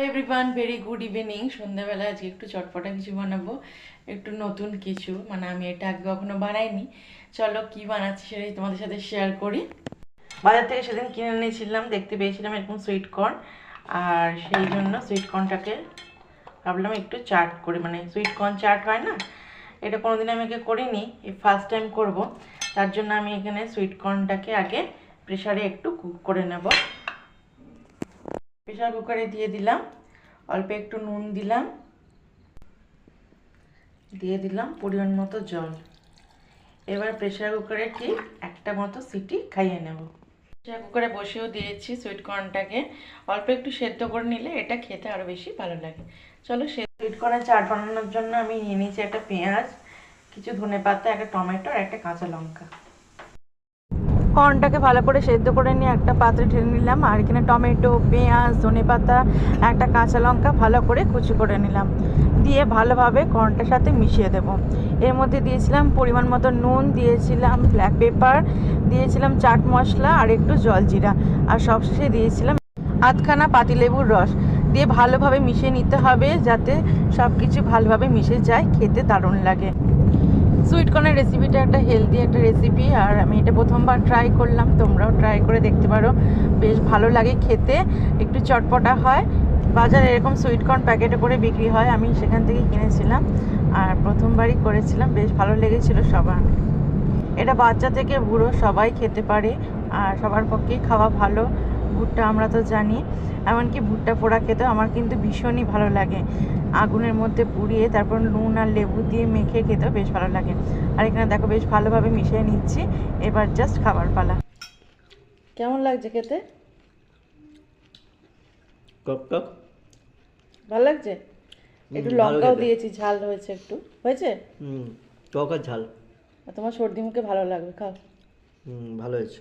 Everyone very good evening. সন্ধ্যাবেলা আজকে একটু চটপটা কিছু বানাবো, একটু নতুন কিছু, মানে আমি এটা আগে কখনো বানাইনি। চলো কি বানাচ্ছি সেটাই তোমাদের সাথে শেয়ার করি। বাজার থেকে সেদিন কিনে নিয়েছিলাম, দেখতে পেয়েছিলাম এরকম সুইট কর্ন, আর সেই জন্য সুইট কর্নটাকে ভাবলাম একটু চাট করি, মানে সুইট কর্ন চাট হয় না, এটা কোনোদিন আমি আগে করিনি, এই ফার্স্ট টাইম করব। তার জন্য আমি এখানে সুইট কর্নটাকে আগে প্রেসারে একটু কুক করে নেব। প্রেসার কুকারে দিয়ে দিলাম, অল্প একটু নুন দিলাম, দিয়ে দিলাম পরিমাণ মতো জল। এবার প্রেসার কুকারে ঠিক একটা মতো সিটি খাইয়ে নেব। প্রেসার কুকারে বসেও দিয়েছি সুইট কর্নটাকে, অল্প একটু সেদ্ধ করে নিলে এটা খেতে আরও বেশি ভালো লাগে। চলো সুইট কর্নের চাট বানানোর জন্য আমি নিয়ে নিয়েছি একটা পেঁয়াজ, কিছু ধনেপাতা, একটা টমেটো আর একটা কাঁচা লঙ্কা। কর্নটাকে ভালো করে সেদ্ধ করে নিয়ে একটা পাত্রে ঢেলে নিলাম, আর এখানে টমেটো, পেঁয়াজ, ধনেপাতা, একটা কাঁচা লঙ্কা ভালো করে কুচি করে নিলাম, দিয়ে ভালোভাবে কর্নটার সাথে মিশিয়ে দেব। এর মধ্যে দিয়েছিলাম পরিমাণ মতো নুন, দিয়েছিলাম ব্ল্যাক পেপার, দিয়েছিলাম চাট মশলা আর একটু জলজিরা, আর সবশেষে দিয়েছিলাম আধখানা পাতিলেবুর রস। দিয়ে ভালোভাবে মিশিয়ে নিতে হবে যাতে সব কিছু ভালোভাবে মিশে যায়, খেতে দারুণ লাগে। সুইট কর্নের রেসিপিটা একটা হেলদি একটা রেসিপি, আর আমি এটা প্রথমবার ট্রাই করলাম, তোমরাও ট্রাই করে দেখতে পারো, বেশ ভালো লাগে খেতে, একটু চটপটা হয়। বাজারে এরকম সুইট কর্ন প্যাকেটে করে বিক্রি হয়, আমি সেখান থেকে কিনেছিলাম আর প্রথমবারই করেছিলাম, বেশ ভালো লেগেছিল সবার। এটা বাচ্চা থেকে বুড়ো সবাই খেতে পারে, আর সবার পক্ষেই খাওয়া ভালো। ভুট্টা আমরা তো জানি, এমনকি ভুট্টা পোড়া খেতেও আমার কিন্তু ভীষণই ভালো লাগে, আগুনের মধ্যে পুড়িয়ে তারপর নুন আর লেবু দিয়ে মেখে খেতেও বেশ ভালো লাগে। আর এখানে দেখো বেশ ভালোভাবে মিশিয়ে নিচ্ছি, এবার জাস্ট খাবার পালা। কেমন লাগছে খেতে? টক টক ভালো লাগছে? একটু লঙ্কাও দিয়েছি, ঝাল হয়েছে, একটু হয়েছে। টক আর ঝাল। আর তোমার সর্দি মুখে ভালো লাগবে, খাও। ভালো হয়েছে।